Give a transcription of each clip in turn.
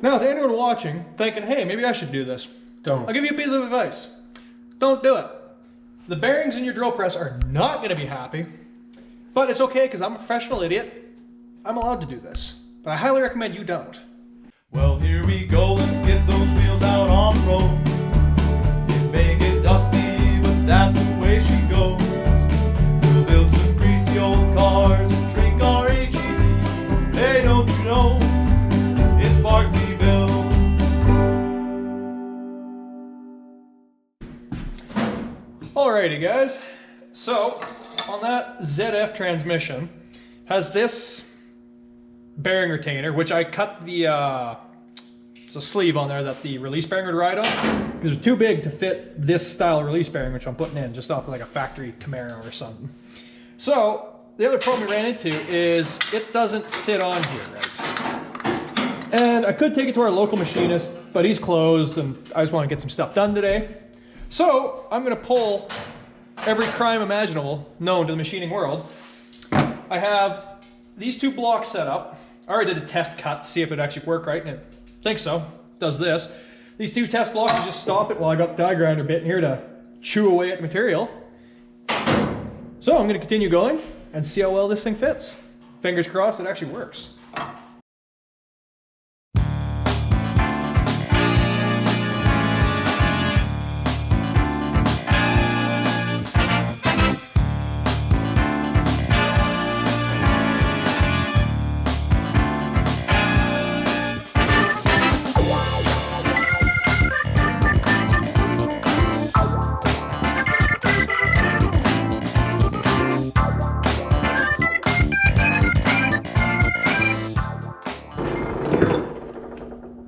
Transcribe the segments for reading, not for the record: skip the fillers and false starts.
Now, to anyone watching, thinking, hey, maybe I should do this. Don't. I'll give you a piece of advice. Don't do it. The bearings in your drill press are not going to be happy, but it's okay because I'm a professional idiot. I'm allowed to do this, but I highly recommend you don't. Well, here we go, let's get those wheels out on the road. It may get dusty, but that's the way she goes. We'll build some greasy old cars and drink our AGV. Hey, don't you know, it's Barkley built. Alrighty guys, so on that ZF transmission has this bearing retainer, which I cut the, there's a sleeve on there that the release bearing would ride on. These are too big to fit this style release bearing, which I'm putting in just off of like a factory Camaro or something. So the other problem we ran into is it doesn't sit on here right. And I could take it to our local machinist, but he's closed and I just want to get some stuff done today. So I'm gonna pull every crime imaginable known to the machining world. I have these two blocks set up. I already did a test cut to see if it actually worked right, and I think so. It does this. These two test blocks, you just stop it while I got the die grinder bit in here to chew away at the material. So I'm gonna continue going and see how well this thing fits. Fingers crossed it actually works.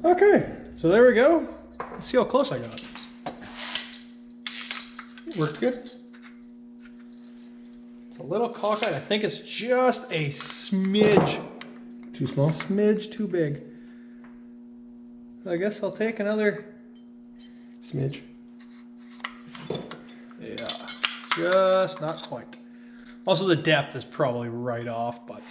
Okay, so there we go. Let's see how close I got. Worked good. It's a little cockeyed. I think it's just a smidge. Too small? Smidge too big. I guess I'll take another Smidge. Yeah, just not quite. Also the depth is probably right off, but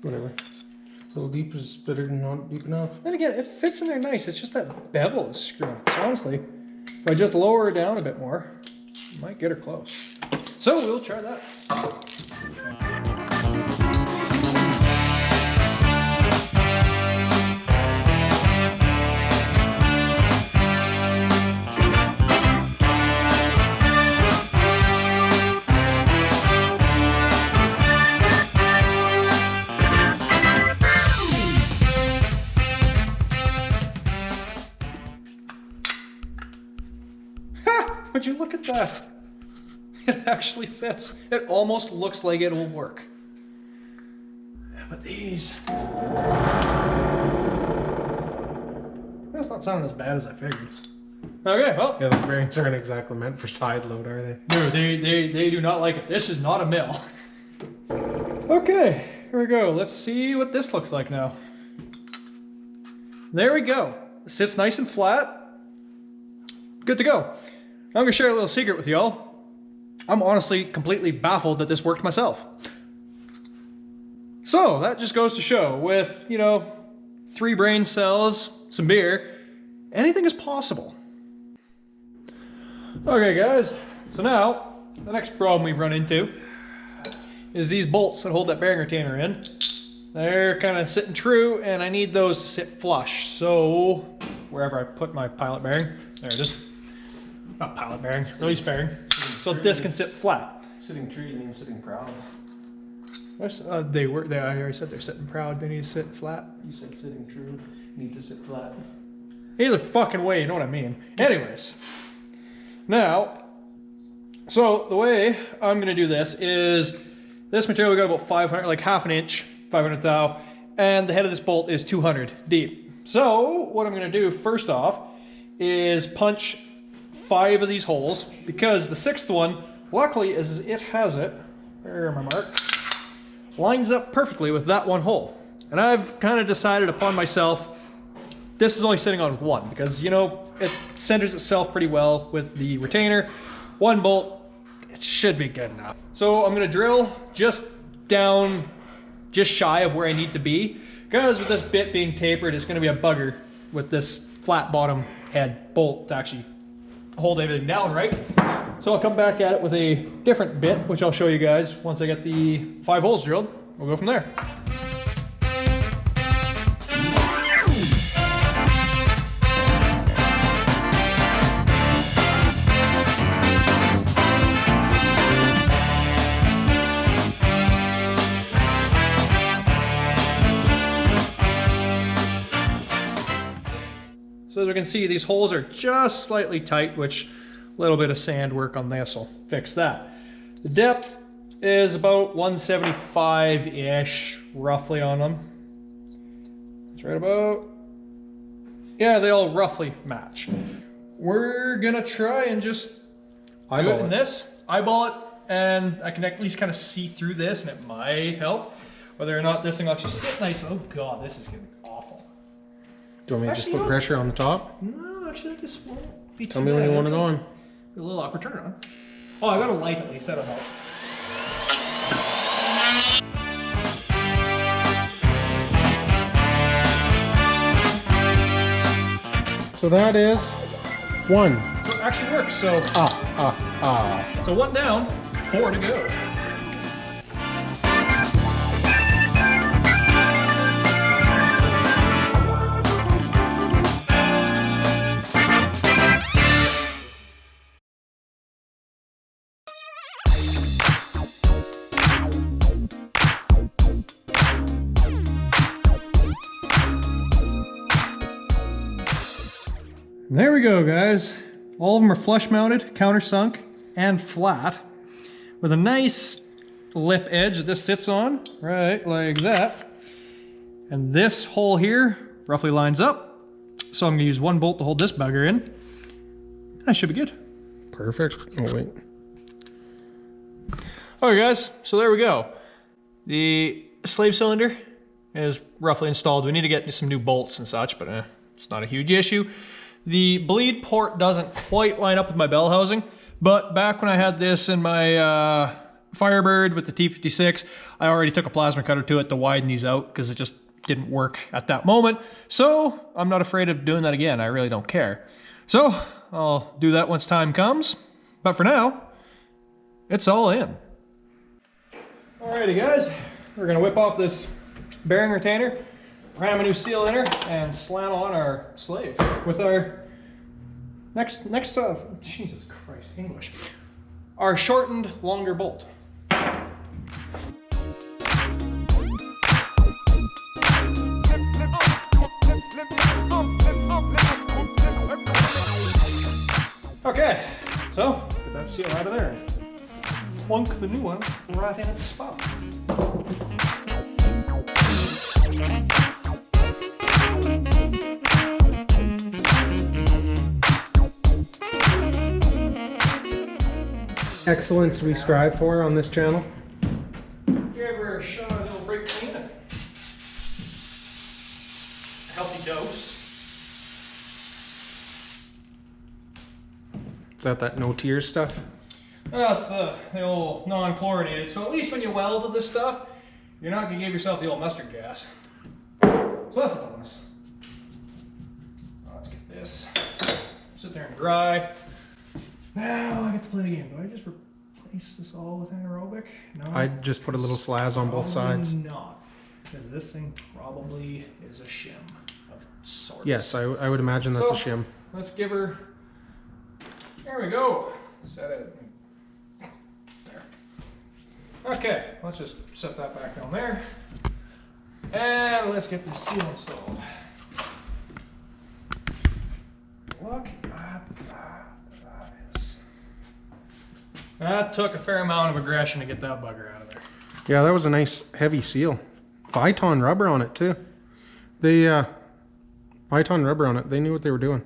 Whatever. A little deep is better than not deep enough. then again, it fits in there nice. It's just that bevel is screwing. So honestly, if I just lower her down a bit more, I might get her close. So we'll try that. Would you look at that? It actually fits. It almost looks like it will work. But these... That's not sounding as bad as I figured. Okay, well... Yeah, those bearings aren't exactly meant for side load, are they? No, they do not like it. This is not a mill. Okay, here we go. Let's see what this looks like now. There we go. It sits nice and flat. Good to go. I'm gonna share a little secret with y'all. I'm honestly completely baffled that this worked myself. So that just goes to show with, you know, 3 brain cells, some beer, anything is possible. Okay guys, so now the next problem we've run into is these bolts that hold that bearing retainer in. They're kind of sitting true and I need those to sit flush. So wherever I put my pilot bearing, there it is. Not pilot bearing, release bearing. So this can sit flat. Sitting true, you mean sitting proud. I already said they're sitting proud, they need to sit flat. You said sitting true, need to sit flat. Either fucking way, you know what I mean. Anyways, now, so the way I'm gonna do this is, this material we got about 500, like half an inch, 500 thou, and the head of this bolt is 200 deep. So what I'm gonna do first off is punch 5 of these holes, because the 6th one, luckily is it has it, where are my marks, lines up perfectly with that one hole. And I've kind of decided upon myself, this is only sitting on 1, because, you know, it centers itself pretty well with the retainer. 1 bolt, it should be good enough. So I'm gonna drill just down, just shy of where I need to be, because with this bit being tapered, it's gonna be a bugger with this flat bottom head bolt to actually hold everything down right. So I'll come back at it with a different bit, which I'll show you guys once I get the 5 holes drilled. We'll go from there. So as we can see, these holes are just slightly tight, which a little bit of sand work on this will fix that. The depth is about 175-ish, roughly on them. It's right about, yeah, they all roughly match. We're gonna try and just do it in this, eyeball it, and I can at least kind of see through this, and it might help. Whether or not this thing will actually sit nice. Oh God, this is gonna be awful. Do you want me to just put pressure on the top? No, actually, this won't be too Tell me when you want it on. A little awkward, turn it on. Oh, I got a light at least, that'll help. So that is 1. So it actually works, so. So 1 down, 4 to go. There we go, guys. All of them are flush mounted, countersunk, and flat, with a nice lip edge that this sits on, right like that. And this hole here roughly lines up. So I'm gonna use 1 bolt to hold this bugger in. That should be good. Perfect. Oh, wait. Alright guys, so there we go. The slave cylinder is roughly installed. We need to get some new bolts and such, but it's not a huge issue. The bleed port doesn't quite line up with my bell housing, but back when I had this in my Firebird with the T56, I already took a plasma cutter to it to widen these out because it just didn't work at that moment. So I'm not afraid of doing that again. I really don't care. So I'll do that once time comes. But for now, it's all in. Alrighty guys, we're gonna whip off this bearing retainer, ram a new seal in her, and slam on our slave with our next Jesus Christ, English, our shortened, longer bolt. Okay, so get that seal out of there and plunk the new one right in its spot. Excellence we strive for on this channel. You ever shot a little brake clean? A healthy dose. Is that no tears stuff? That's the old non-chlorinated. So at least when you weld with this stuff, you're not gonna give yourself the old mustard gas. So that's a bonus. Let's get this. Sit there and dry. Now I get to play the game. Do I just replace this all with anaerobic? No. I'd just put a little slaz on both sides. Not, because this thing probably is a shim of sorts. Yes, I would imagine that's a shim. Let's give her. There we go. Set it. There. Okay, let's just set that back down there. And let's get this seal installed. Look at that. That took a fair amount of aggression to get that bugger out of there. Yeah, that was a nice heavy seal. Viton rubber on it too. They Viton rubber on it. They knew what they were doing.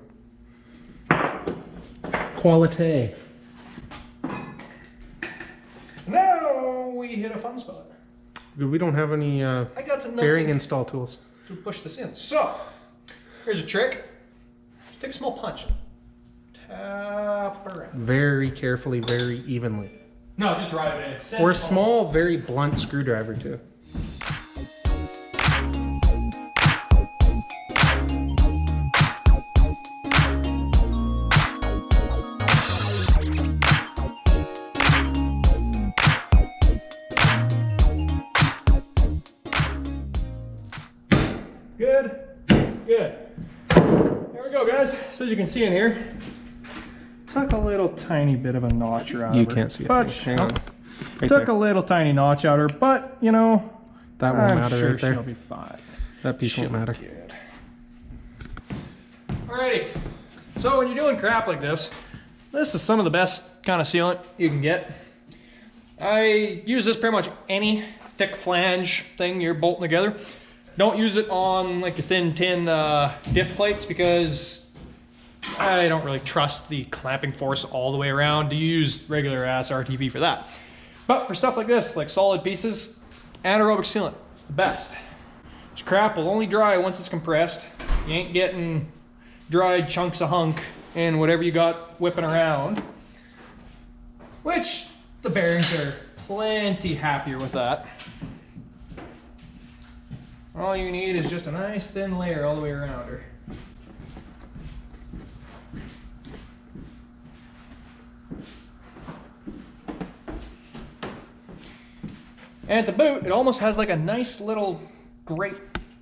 Quality. Now we hit a fun spot. We don't have any I got to bearing install tools to push this in. So here's a trick. Just take a small punch and tap around. Very carefully, very evenly. No, just drive it in. Or a small, very blunt screwdriver too. guys, so as you can see in here, took a little tiny bit of a notch out You of her. can't see it. But Hang on. Right took there. a little tiny notch out of her, but you know, That won't I'm matter sure right there. she'll be fine. That piece won't matter. Good. Alrighty, so when you're doing crap like this is some of the best kind of sealant you can get. I use this pretty much any thick flange thing you're bolting together. Don't use it on like your thin tin diff plates because I don't really trust the clamping force all the way around. To use regular ass RTP for that. But for stuff like this, like solid pieces, anaerobic sealant, it's the best. This crap will only dry once it's compressed. You ain't getting dried chunks of hunk and whatever you got whipping around. Which the bearings are plenty happier with that. All you need is just a nice thin layer all the way around her. And to boot, it almost has like a nice little grape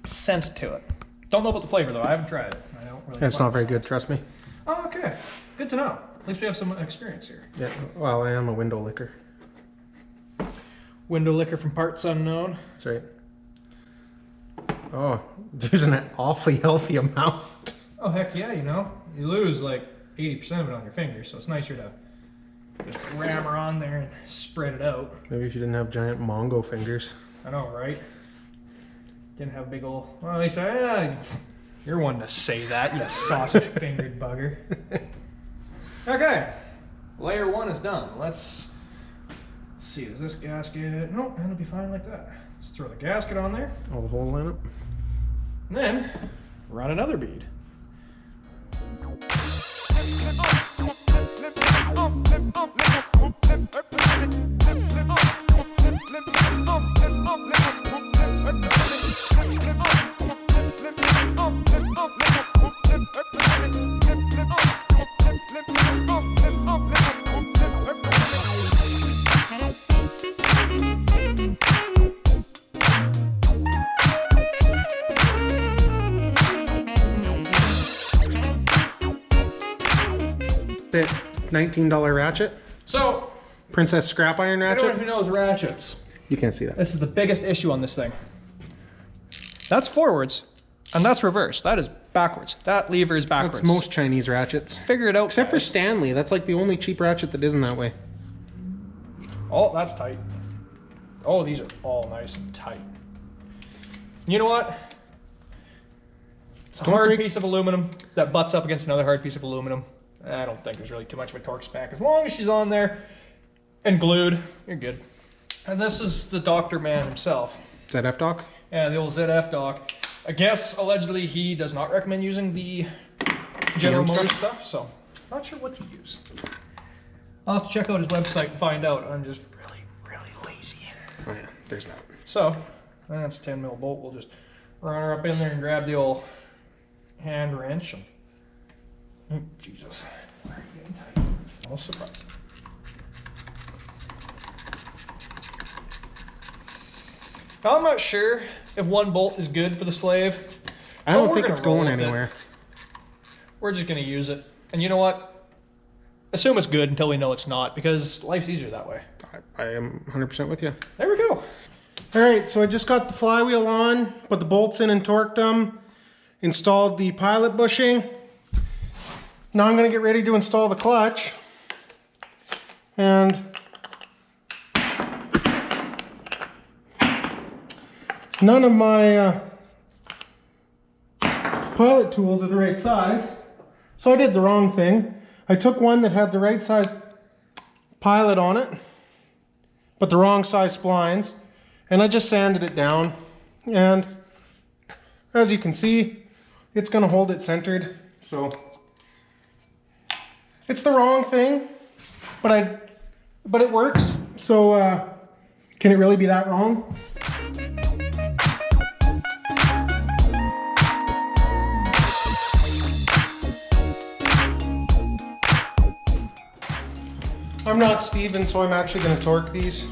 scent to it. Don't know about the flavor though, I haven't tried it. I don't really It's not very good, trust me. Oh, okay. Good to know. At least we have some experience here. Yeah, well, I am a window licker. Window liquor from parts unknown. That's right. Oh, using an awfully healthy amount. Oh, heck yeah, you know. You lose like 80% of it on your fingers, so it's nicer to just ram her on there and spread it out. Maybe if you didn't have giant Mongo fingers. I know, right? Didn't have big old... Well, at least you're one to say that, you sausage-fingered bugger. Okay. Layer 1 is done. Let's see, does this gasket... Nope, it'll be fine like that. Let's throw the gasket on there. All the whole lineup. And then run another bead. It $19 ratchet. So, Princess Scrap Iron anyone ratchet. who knows ratchets, You can't see that. this is the biggest issue on this thing. That's forwards, and that's reverse. That is backwards. That lever is backwards. That's most Chinese ratchets. Figure it out. Except for guys. Stanley. That's like the only cheap ratchet that isn't that way. Oh, that's tight. Oh, these are all nice and tight. You know what? It's a Don't hard break- piece of aluminum that butts up against another hard piece of aluminum. I don't think there's really too much of a torque spank. As long as she's on there and glued, you're good. And this is the Dr. Man himself. ZF Doc? Yeah, the old ZF doc. I guess allegedly he does not recommend using the General GM Motors stuff? stuff, so not sure what to use. I'll have to check out his website and find out. I'm just really lazy. Oh yeah, there's that. So, that's a 10 mil bolt. We'll just run her up in there and grab the old hand wrench. And, oh, Jesus. Why are you getting tight? Almost surprised. Now, I'm not sure if one bolt is good for the slave. I but don't we're think gonna it's roll going with it. anywhere. We're just going to use it. And you know what? Assume it's good until we know it's not, because life's easier that way. I am 100% with you. There we go. All right, so I just got the flywheel on, put the bolts in and torqued them, installed the pilot bushing. Now I'm going to get ready to install the clutch. And none of my pilot tools are the right size, so I did the wrong thing. I took one that had the right size pilot on it, but the wrong size splines, and I just sanded it down. And as you can see, it's going to hold it centered. So it's the wrong thing, but it works. So can it really be that wrong? I'm not Steven, so I'm actually going to torque these.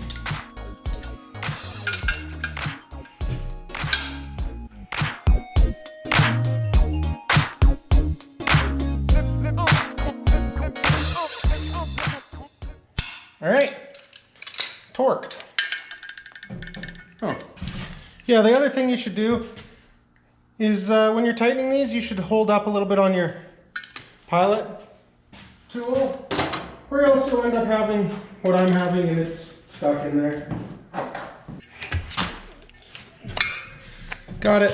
torqued. Oh. Yeah, the other thing you should do is when you're tightening these, you should hold up a little bit on your pilot tool, or else you'll end up having what I'm having and it's stuck in there. Got it.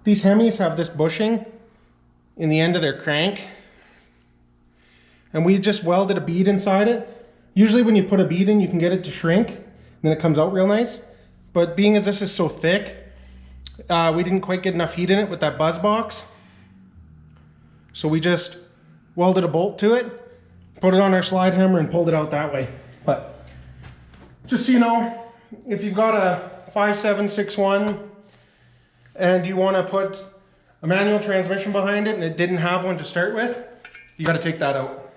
These Hemis have this bushing in the end of their crank, and we just welded a bead inside it. Usually when you put a bead in, you can get it to shrink, and then it comes out real nice. But being as this is so thick, we didn't quite get enough heat in it with that buzz box. So we just welded a bolt to it, put it on our slide hammer, and pulled it out that way. But just so you know, if you've got a 5761 and you want to put a manual transmission behind it and it didn't have one to start with, you got to take that out.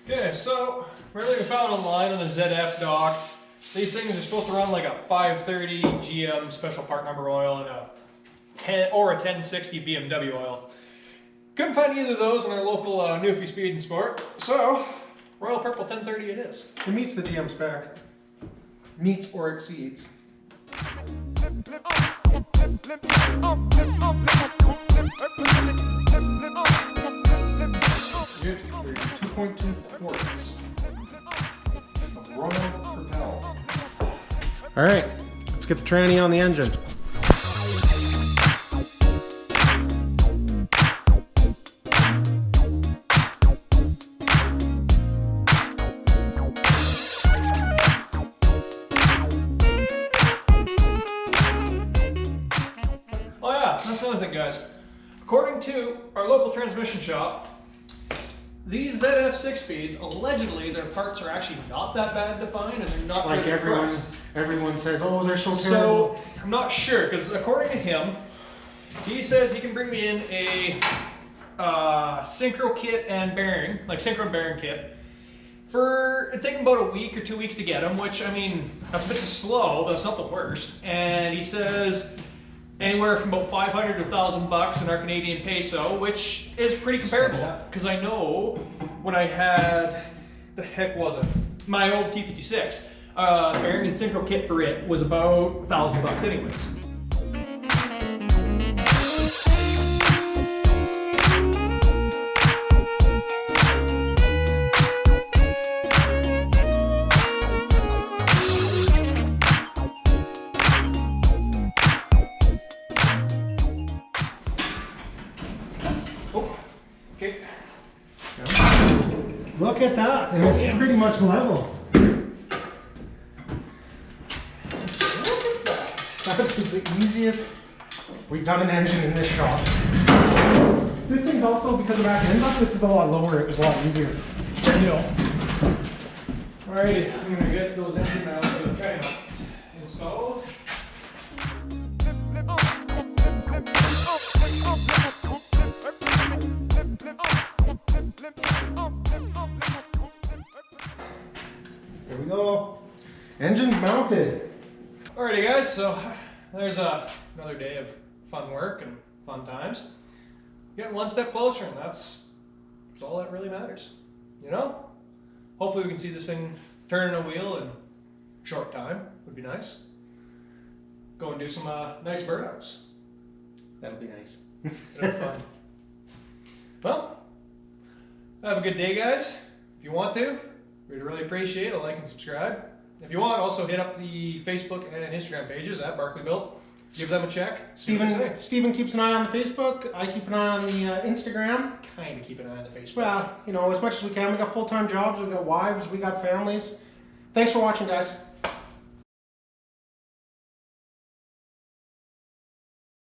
Okay, so really we found online on the ZF dock, these things are supposed to run like a 530 GM special part number oil and a 1060 BMW oil. Couldn't find either of those in our local Newfie Speed and Sport, so Royal Purple 1030 it is. It meets the GM spec. Meets or exceeds. 2.2 quarts of Royal Propel. All right, let's get the tranny on the engine. Oh yeah, that's another thing, guys. According to our local transmission shop, these ZF 6-speeds, allegedly their parts are actually not that bad to find and they're not Like really priced. everyone says, oh, they're so So, terrible. I'm not sure, because according to him, he says he can bring me in a synchro kit and bearing, like synchro and bearing kit, for, it'd take him about a week or 2 weeks to get them, which, I mean, that's a bit slow, but it's not the worst. And he says anywhere from about 500 to 1,000 bucks in our Canadian peso, which is pretty comparable. Because I know when I had, the heck was it? My old T56, bearing and synchro kit for it was about 1,000 bucks anyways. Okay. Look at that, and it's pretty much level. That was the easiest we've done an engine in this shop. This thing's also, because of back end up, this is a lot lower, it was a lot easier. Alrighty, I'm gonna get those engine mounts for the train installed. There we go. Engine's mounted. Alrighty guys, so there's another day of fun work and fun times. Getting one step closer, and that's all that really matters. You know? Hopefully we can see this thing turning a wheel in a short time. Would be nice. Go and do some nice burnouts. That'll be nice. It'll be fun. Well, have a good day, guys. If you want to, we'd really appreciate a like and subscribe. If you want, also hit up the Facebook and Instagram pages at Barkley Built. Give them a check. Steven keeps an eye on the Facebook. I keep an eye on the Instagram. Kind of keep an eye on the Facebook. Well, you know, as much as we can. We got full-time jobs, we got wives, we got families. Thanks for watching, guys.